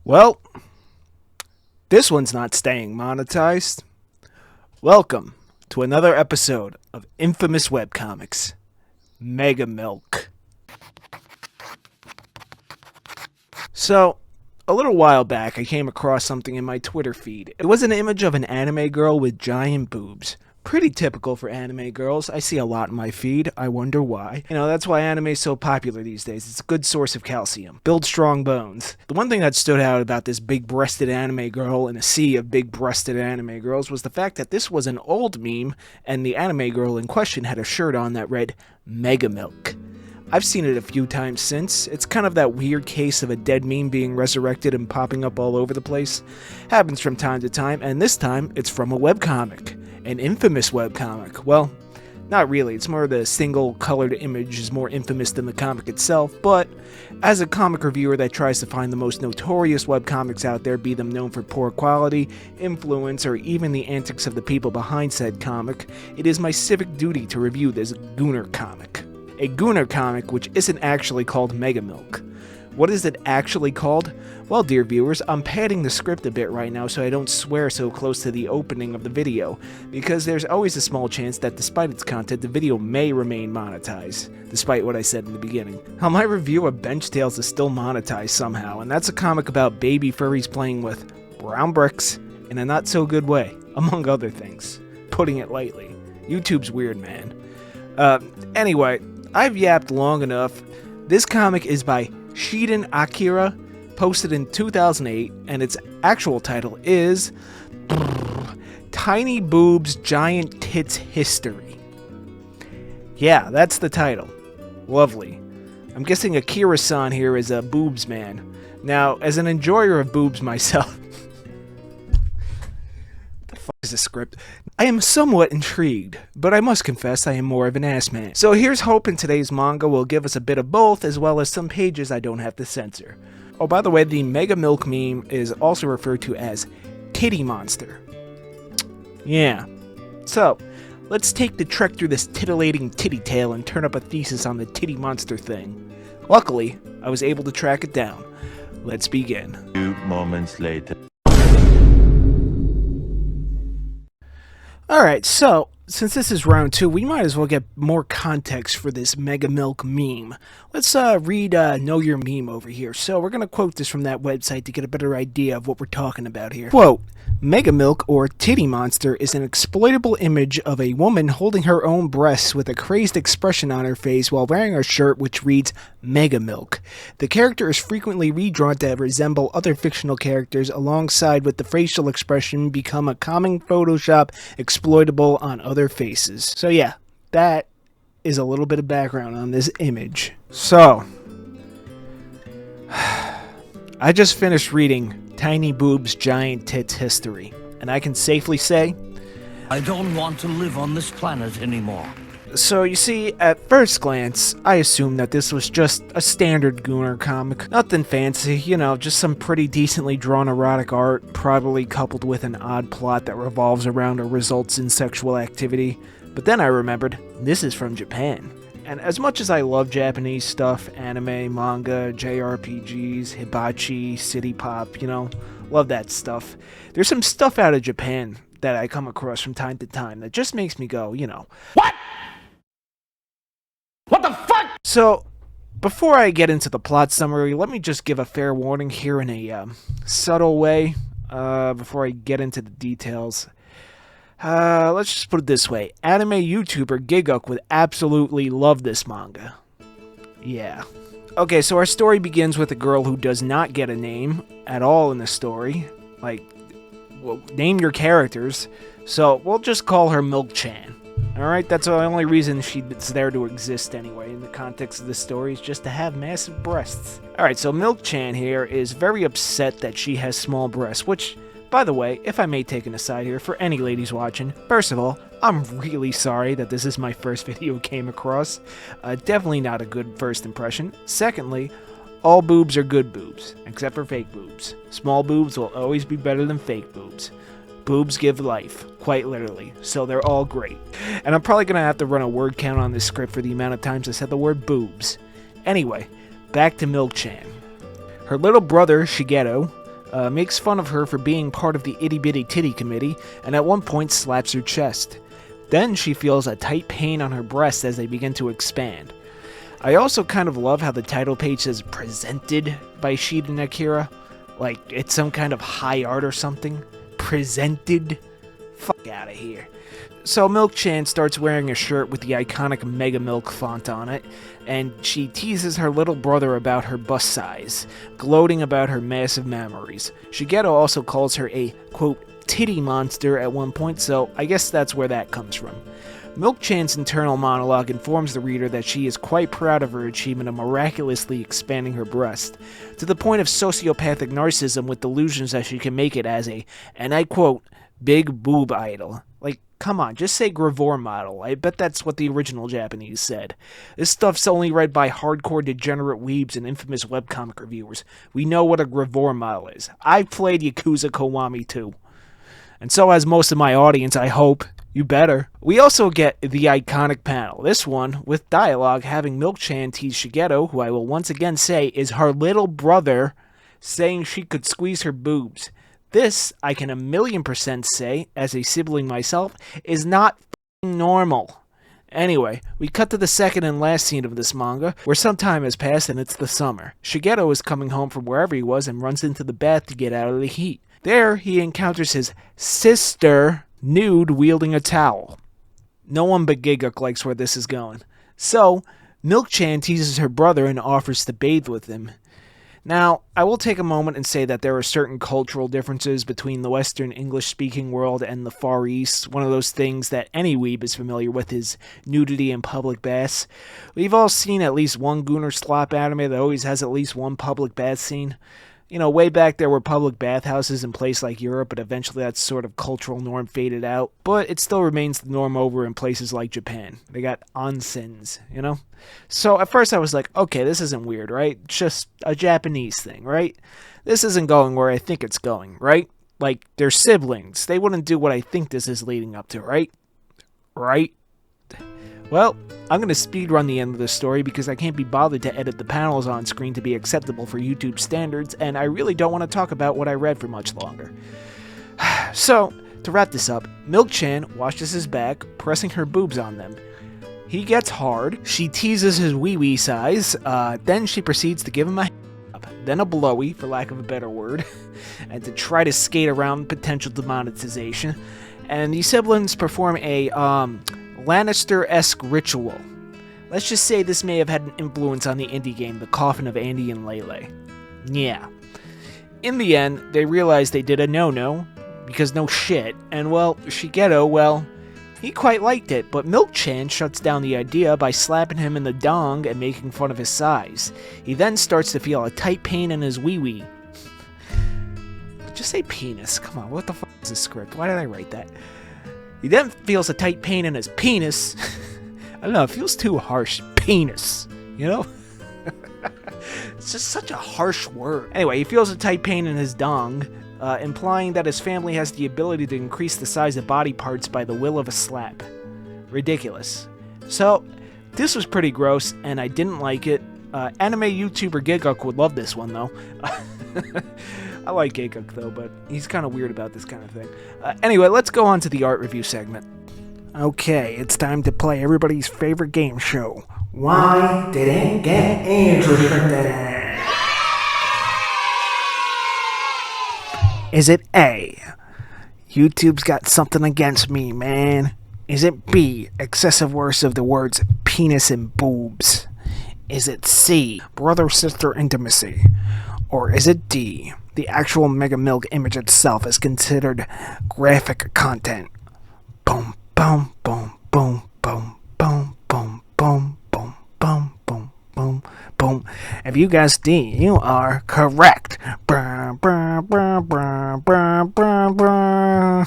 Well, this one's not staying monetized. Welcome to another episode of infamous webcomics, Mega Milk. So, a little while back I came across something in my Twitter feed. It was an image of an anime girl with giant boobs. Pretty typical for anime girls. I see a lot in my feed. I wonder why. That's why anime is so popular these days. It's a good source of calcium. Build strong bones. The one thing that stood out about this big-breasted anime girl in a sea of big-breasted anime girls was the fact that this was an old meme, and the anime girl in question had a shirt on that read, Mega Milk. I've seen it a few times since. It's kind of that weird case of a dead meme being resurrected and popping up all over the place. Happens from time to time, and this time it's from a webcomic. An infamous webcomic. Well, not really. It's more the single colored image is more infamous than the comic itself, but as a comic reviewer that tries to find the most notorious webcomics out there, be them known for poor quality, influence, or even the antics of the people behind said comic, it is my civic duty to review this Gooner comic. A Gooner comic which isn't actually called Mega Milk. What is it actually called? Well, dear viewers, I'm padding the script a bit right now so I don't swear so close to the opening of the video, because there's always a small chance that despite its content, the video may remain monetized, despite what I said in the beginning. Now, my review of Bench Tales is still monetized somehow, and that's a comic about baby furries playing with brown bricks in a not-so-good way, among other things. Putting it lightly. YouTube's weird, man. Anyway, I've yapped long enough. This comic is by Akira, posted in 2008, and its actual title is Tiny Boobs Giant Tits History. Yeah, that's the title. Lovely. I'm guessing Akira-san here is a boobs man. Now, as an enjoyer of boobs myself, is a script. I am somewhat intrigued, but I must confess I am more of an ass man. So here's hoping today's manga will give us a bit of both, as well as some pages I don't have to censor. Oh, by the way, the Mega Milk meme is also referred to as Titty Monster. Yeah. So, let's take the trek through this titillating titty tale and turn up a thesis on the Titty Monster thing. Luckily, I was able to track it down. Let's begin. 2 moments later. Alright, so, since this is round 2, we might as well get more context for this Mega Milk meme. Let's read Know Your Meme over here. So, we're going to quote this from that website to get a better idea of what we're talking about here. Quote, Mega Milk, or Titty Monster, is an exploitable image of a woman holding her own breasts with a crazed expression on her face while wearing a shirt which reads Mega Milk. The character is frequently redrawn to resemble other fictional characters, alongside with the facial expression become a common Photoshop exploitable on other faces. So yeah, that is a little bit of background on this image. So, I just finished reading Tiny Boobs Giant Tits History, and I can safely say, I don't want to live on this planet anymore. So you see, at first glance, I assumed that this was just a standard Gooner comic. Nothing fancy, just some pretty decently drawn erotic art, probably coupled with an odd plot that revolves around or results in sexual activity. But then I remembered, this is from Japan. And as much as I love Japanese stuff, anime, manga, JRPGs, hibachi, city pop, love that stuff, there's some stuff out of Japan that I come across from time to time that just makes me go, What? What the fuck? So, before I get into the plot summary, let me just give a fair warning here in a subtle way, before I get into the details. Let's just put it this way. Anime YouTuber Giguk would absolutely love this manga. Yeah. Okay, so our story begins with a girl who does not get a name at all in the story. Well, name your characters. So, we'll just call her Milk-chan. Alright, that's the only reason she's there to exist anyway, in the context of the story, is just to have massive breasts. Alright, so Milk-chan here is very upset that she has small breasts, which, by the way, if I may take an aside here, for any ladies watching, first of all, I'm really sorry that this is my first video came across. Definitely not a good first impression. Secondly, all boobs are good boobs, except for fake boobs. Small boobs will always be better than fake boobs. Boobs give life, quite literally, so they're all great. And I'm probably going to have to run a word count on this script for the amount of times I said the word boobs. Anyway, back to Milk-chan. Her little brother, Shigeru, makes fun of her for being part of the itty bitty titty committee, and at one point slaps her chest. Then she feels a tight pain on her breasts as they begin to expand. I also kind of love how the title page says presented by Shiden Akira. Like it's some kind of high art or something. Presented? Fuck out of here. So Milk-chan starts wearing a shirt with the iconic Mega Milk font on it, and she teases her little brother about her bust size, gloating about her massive memories. Shigeto also calls her a, quote, titty monster at one point, so I guess that's where that comes from. Milk-chan's internal monologue informs the reader that she is quite proud of her achievement of miraculously expanding her breast, to the point of sociopathic narcissism with delusions that she can make it as a, and I quote, big boob idol. Like, come on, just say gravure model. I bet that's what the original Japanese said. This stuff's only read by hardcore degenerate weebs and infamous webcomic reviewers. We know what a gravure model is. I've played Yakuza Kiwami too. And so has most of my audience, I hope. You better. We also get the iconic panel, this one with dialogue having Milk-chan tease Shigeto, who I will once again say is her little brother, saying she could squeeze her boobs. This, I can 1,000,000% say, as a sibling myself, is not f***ing normal. Anyway, we cut to the second and last scene of this manga, where some time has passed and it's the summer. Shigeto is coming home from wherever he was and runs into the bath to get out of the heat. There, he encounters his sister, nude, wielding a towel. No one but Giguk likes where this is going. So, Milk-chan teases her brother and offers to bathe with him. Now, I will take a moment and say that there are certain cultural differences between the Western English-speaking world and the Far East. One of those things that any weeb is familiar with is nudity in public baths. We've all seen at least one Gooner slop anime that always has at least one public bath scene. You know, way back there were public bathhouses in places like Europe, but eventually that sort of cultural norm faded out. But it still remains the norm over in places like Japan. They got onsens, you know? So at first I was like, okay, this isn't weird, right? It's just a Japanese thing, right? This isn't going where I think it's going, right? Like, they're siblings. They wouldn't do what I think this is leading up to, right? Right? Well, I'm going to speedrun the end of the story because I can't be bothered to edit the panels on screen to be acceptable for YouTube standards, and I really don't want to talk about what I read for much longer. So, to wrap this up, Milk-chan washes his back, pressing her boobs on them. He gets hard, she teases his wee-wee size, then she proceeds to give him a up, then a blowy, for lack of a better word, and to try to skate around potential demonetization. And the siblings perform a, Lannister-esque ritual. Let's just say this may have had an influence on the indie game, The Coffin of Andy and Lele. Yeah. In the end, they realized they did a no-no, because no shit, and well, Shigeto, well, he quite liked it, but Milk-chan shuts down the idea by slapping him in the dong and making fun of his size. He then starts to feel a tight pain in his wee-wee. Just say penis, come on, what the fuck is this script? Why did I write that? He then feels a tight pain in his penis. I don't know, it feels too harsh. Penis, you know? It's just such a harsh word. Anyway, he feels a tight pain in his dong, implying that his family has the ability to increase the size of body parts by the will of a slap. Ridiculous. So, this was pretty gross, and I didn't like it. Anime YouTuber Giguk would love this one, though. I like Giguk, though, but he's kind of weird about this kind of thing. Anyway, let's go on to the art review segment. Okay, it's time to play everybody's favorite game show. Why did it get age restricted? Is it A, YouTube's got something against me, man? Is it B, excessive use of the words penis and boobs? Is it C, brother-sister intimacy? Or is it D, the actual Mega Milk image itself is considered graphic content? Boom, boom, boom, boom, boom, boom, boom, boom, boom, boom, boom, boom, boom. If you guessed D, you are correct.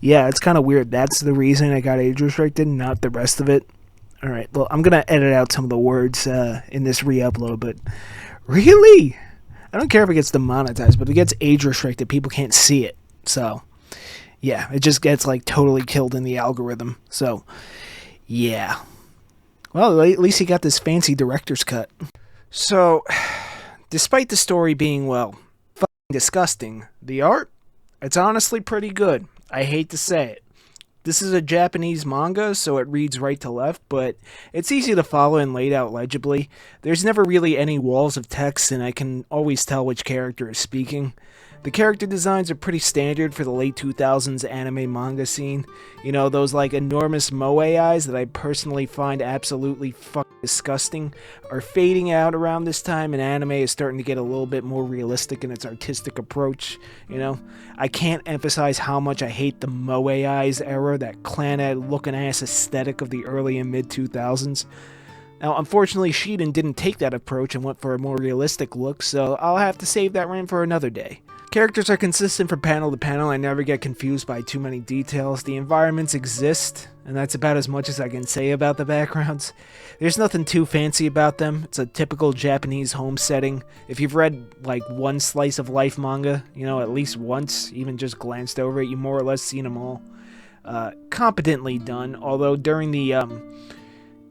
Yeah, it's kind of weird. That's the reason I got age restricted, not the rest of it. Alright, well, I'm going to edit out some of the words in this re-upload, but really? I don't care if it gets demonetized, but if it gets age restricted, people can't see it. So, yeah, it just gets, like, totally killed in the algorithm. So, yeah. Well, at least he got this fancy director's cut. So, despite the story being, well, fucking disgusting. The art? It's honestly pretty good. I hate to say it. This is a Japanese manga, so it reads right to left, but it's easy to follow and laid out legibly. There's never really any walls of text, and I can always tell which character is speaking. The character designs are pretty standard for the late 2000s anime manga scene. You know, those like enormous moe eyes that I personally find absolutely fucking disgusting are fading out around this time, and anime is starting to get a little bit more realistic in its artistic approach. You know, I can't emphasize how much I hate the moe eyes era, that clan-ed looking ass aesthetic of the early and mid 2000s. Now, unfortunately, Shiden didn't take that approach and went for a more realistic look, so I'll have to save that rant for another day. Characters are consistent from panel to panel. I never get confused by too many details. The environments exist, and that's about as much as I can say about the backgrounds. There's nothing too fancy about them. It's a typical Japanese home setting. If you've read like one slice of life manga, you know, at least once, even just glanced over it, you more or less seen them all. Competently done, although during the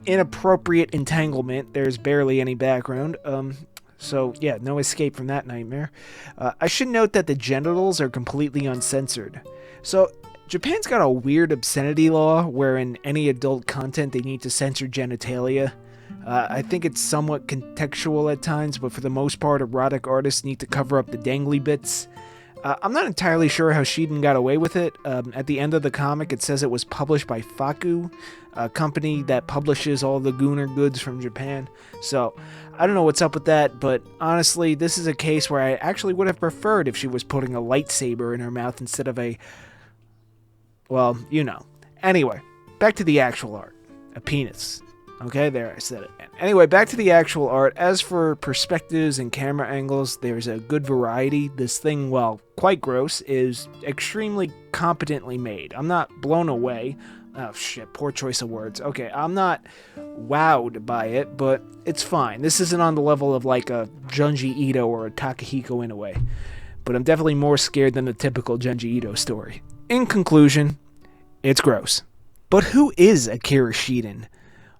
inappropriate entanglement, there's barely any background. So, yeah, no escape from that nightmare. I should note that the genitals are completely uncensored. So, Japan's got a weird obscenity law wherein any adult content they need to censor genitalia. I think it's somewhat contextual at times, but for the most part, erotic artists need to cover up the dangly bits. I'm not entirely sure how Shiden got away with it. At the end of the comic, it says it was published by Faku, a company that publishes all the Gooner goods from Japan. So, I don't know what's up with that, but honestly, this is a case where I actually would have preferred if she was putting a lightsaber in her mouth instead of a... well, you know. Anyway, back to the actual art. A penis. Okay, there, I said it. Anyway, back to the actual art. As for perspectives and camera angles, there's a good variety. This thing, while quite gross, is extremely competently made. I'm not blown away. Oh shit, poor choice of words. Okay, I'm not wowed by it, but it's fine. This isn't on the level of like a Junji Ito or a Takahiko Inoue. But I'm definitely more scared than the typical Junji Ito story. In conclusion, it's gross. But who is Akira Shiden?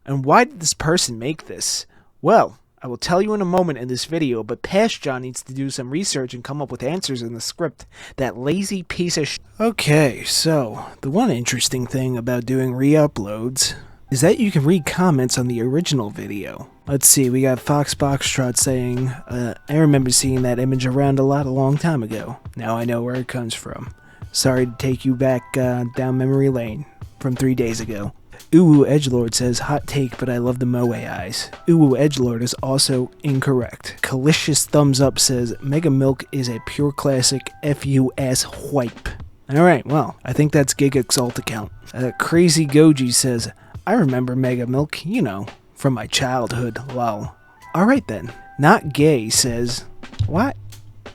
And why did this person make this? Well, I will tell you in a moment in this video, but Past John needs to do some research and come up with answers in the script. That lazy piece of Okay, so, the one interesting thing about doing re-uploads is that you can read comments on the original video. Let's see, we got Fox Boxtrot saying, I remember seeing that image around a long time ago. Now I know where it comes from. Sorry to take you back down memory lane from 3 days ago. Uwu Edgelord says, hot take, but I love the moe eyes. Uwu Edgelord is also incorrect. Calicious Thumbs Up says, Mega Milk is a pure classic FUS wipe. Alright, well, I think that's Giga's alt account. Crazy Goji says, I remember Mega Milk, you know, from my childhood, lol. Alright then. Not Gay says, what?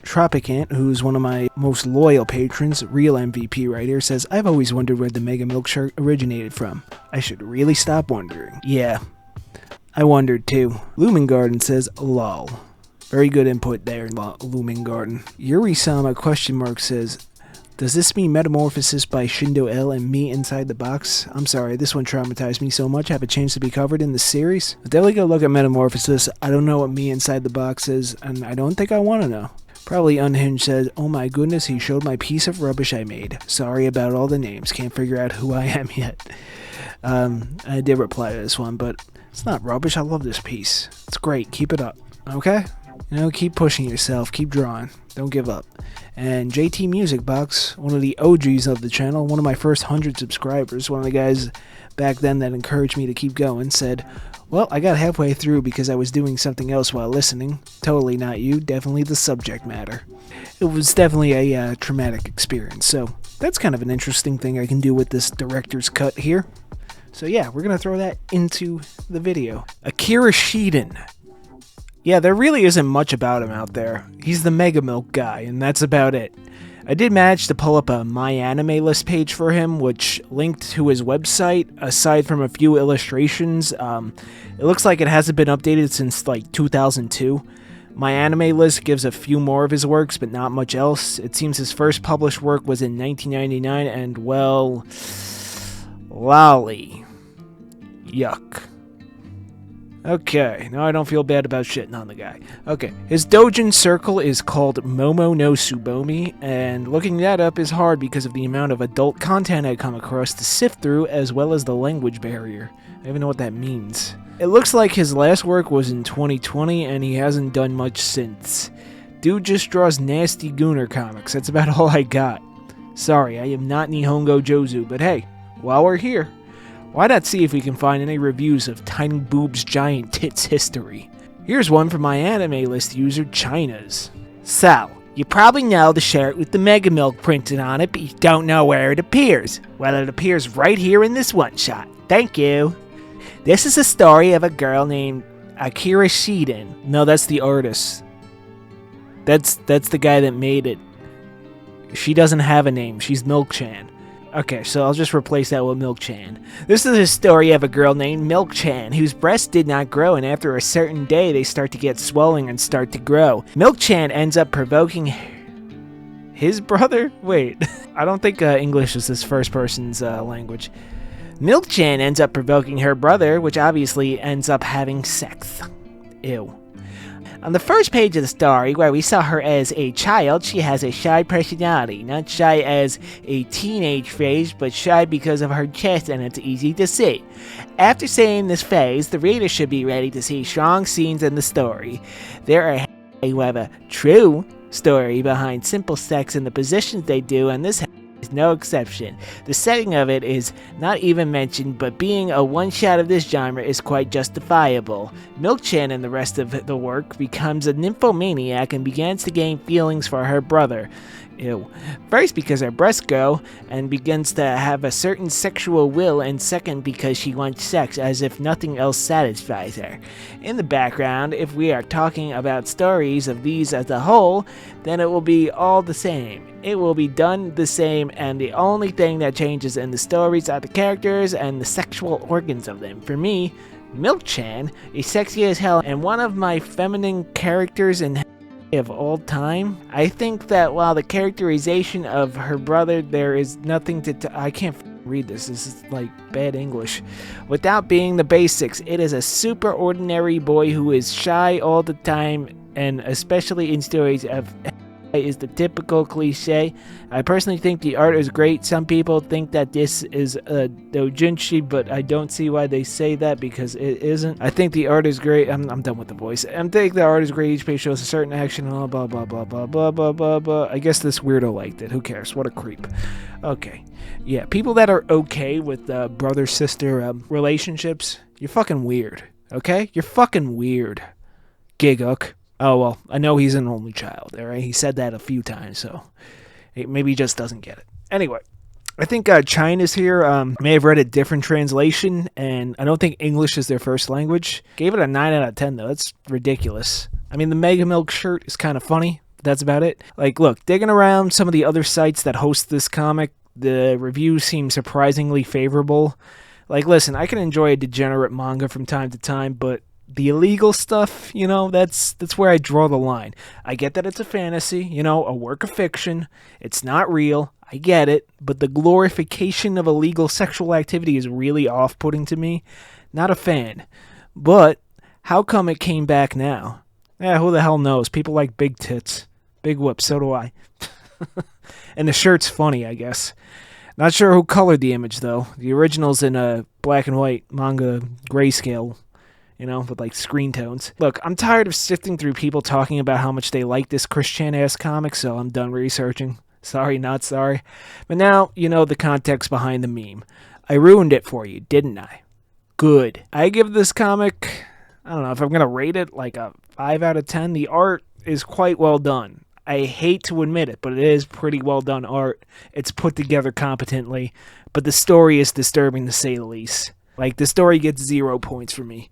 Tropicant, who's one of my most loyal patrons, real MVP writer, says, I've always wondered where the Mega Milk shirt originated from. I should really stop wondering. Yeah, I wondered too. Lumen Garden says, lol. Very good input there, Lumen Garden. Yuri-sama question mark says, does this mean Metamorphosis by Shindo L and Me Inside the Box? I'm sorry, this one traumatized me so much. I have a chance to be covered in this series. I'll definitely go look at Metamorphosis. I don't know what Me Inside the Box is, and I don't think I want to know. Probably Unhinged says, oh my goodness, he showed my piece of rubbish I made. Sorry about all the names. Can't figure out who I am yet. I did reply to this one, but it's not rubbish. I love this piece. It's great. Keep it up. Okay? You know, keep pushing yourself. Keep drawing. Don't give up. And JT Music Box, one of the OGs of the channel, one of my first 100 subscribers, one of the guys back then that encouraged me to keep going, said, well, I got halfway through because I was doing something else while listening. Totally not you, definitely the subject matter. It was definitely a traumatic experience, so that's kind of an interesting thing I can do with this director's cut here. So yeah, we're going to throw that into the video. Akira Shiden. Yeah, there really isn't much about him out there. He's the Mega Milk guy, and that's about it. I did manage to pull up a My Anime List page for him, which linked to his website, aside from a few illustrations. It looks like it hasn't been updated since, like, 2002. My Anime List gives a few more of his works, but not much else. It seems his first published work was in 1999, and, well, lolly. Yuck. Okay, now I don't feel bad about shitting on the guy. Okay, his doujin circle is called Momo no Tsubomi, and looking that up is hard because of the amount of adult content I come across to sift through, as well as the language barrier. I don't even know what that means. It looks like his last work was in 2020, and he hasn't done much since. Dude just draws nasty gooner comics, that's about all I got. Sorry, I am not Nihongo Jozu, but hey, while we're here, why not see if we can find any reviews of Tiny Boob's Giant Tits history? Here's one from my anime list user, China's. So, you probably know the shirt with the Mega Milk printed on it, but you don't know where it appears. Well, it appears right here in this one shot. Thank you. This is a story of a girl named Akira Shiden. No, that's the artist. That's the guy that made it. She doesn't have a name. She's Milk-chan. Okay, so I'll just replace that with Milk-chan. This is a story of a girl named Milk-chan, whose breasts did not grow, and after a certain day, they start to get swelling and start to grow. Milk-chan ends up provoking his brother? Wait, I don't think English is this first person's language. Milk-chan ends up provoking her brother, which obviously ends up having sex. Ew. On the first page of the story, where we saw her as a child, she has a shy personality. Not shy as a teenage phase, but shy because of her chest, and it's easy to see. After seeing this phase, the reader should be ready to see strong scenes in the story. There are who have a true story behind simple sex and the positions they do, and this is no exception. The setting of it is not even mentioned, but being a one-shot of this genre is quite justifiable. Milk-chan in the rest of the work becomes a nymphomaniac and begins to gain feelings for her brother. Ew. First because her breasts grow and begins to have a certain sexual will, and second because she wants sex as if nothing else satisfies her. In the background, if we are talking about stories of these as a whole, then it will be all the same. It will be done the same, and the only thing that changes in the stories are the characters and the sexual organs of them. For me, Milk-chan is sexy as hell and one of my feminine characters in of all time. I think that while the characterization of her brother, there is nothing to I can't read this. This is like bad English. Without being the basics, it is a super ordinary boy who is shy all the time, and especially in stories of is the typical cliche. I personally think the art is great. Some people think that this is a doujinshi, but I don't see why they say that because it isn't. I think the art is great. I'm done with the voice. I think the art is great. Each page shows a certain action. Blah blah blah blah blah blah blah blah blah. I guess this weirdo liked it. Who cares? What a creep. Okay, yeah. People that are okay with brother-sister relationships, you're fucking weird. Okay, you're fucking weird. Giguk. Oh, well, I know he's an only child, alright? He said that a few times, so maybe he just doesn't get it. Anyway, I think China's here may have read a different translation, and I don't think English is their first language. Gave it a 9 out of 10, though. That's ridiculous. I mean, the Mega Milk shirt is kind of funny, but that's about it. Like, look, digging around some of the other sites that host this comic, the reviews seem surprisingly favorable. Like, listen, I can enjoy a degenerate manga from time to time, but the illegal stuff, you know, that's where I draw the line. I get that it's a fantasy, you know, a work of fiction. It's not real. I get it. But the glorification of illegal sexual activity is really off-putting to me. Not a fan. But how come it came back now? Who the hell knows? People like big tits. Big whoops, so do I. And the shirt's funny, I guess. Not sure who colored the image, though. The original's in a black and white manga grayscale, you know, with like screen tones. Look, I'm tired of sifting through people talking about how much they like this Christian-ass comic, so I'm done researching. Sorry, not sorry. But now, you know the context behind the meme. I ruined it for you, didn't I? Good. I give this comic, I don't know if I'm going to rate it like a 5 out of 10. The art is quite well done. I hate to admit it, but it is pretty well done art. It's put together competently, but the story is disturbing to say the least. Like, the story gets 0 points for me.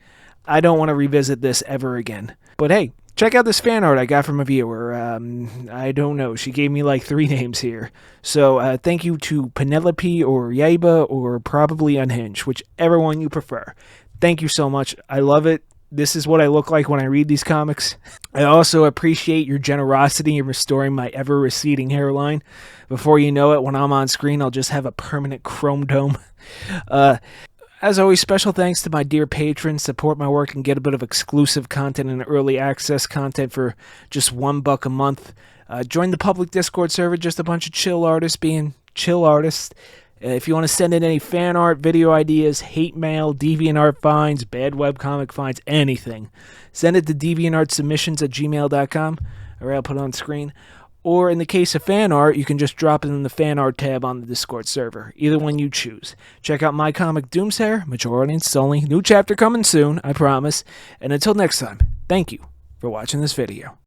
I don't want to revisit this ever again. But hey, check out this fan art I got from a viewer. I don't know. She gave me like 3 names here. So thank you to Penelope or Yaiba or probably Unhinged, whichever one you prefer. Thank you so much. I love it. This is what I look like when I read these comics. I also appreciate your generosity in restoring my ever-receding hairline. Before you know it, when I'm on screen, I'll just have a permanent chrome dome. As always, special thanks to my dear patrons. Support my work and get a bit of exclusive content and early access content for just $1 a month. Join the public Discord server, just a bunch of chill artists being chill artists. If you want to send in any fan art, video ideas, hate mail, DeviantArt finds, bad webcomic finds, anything, send it to deviantartsubmissions@gmail.com, or I'll put it on screen. Or in the case of fan art, you can just drop it in the fan art tab on the Discord server. Either one you choose. Check out my comic Doomsayer, mature audience only. New chapter coming soon, I promise. And until next time, thank you for watching this video.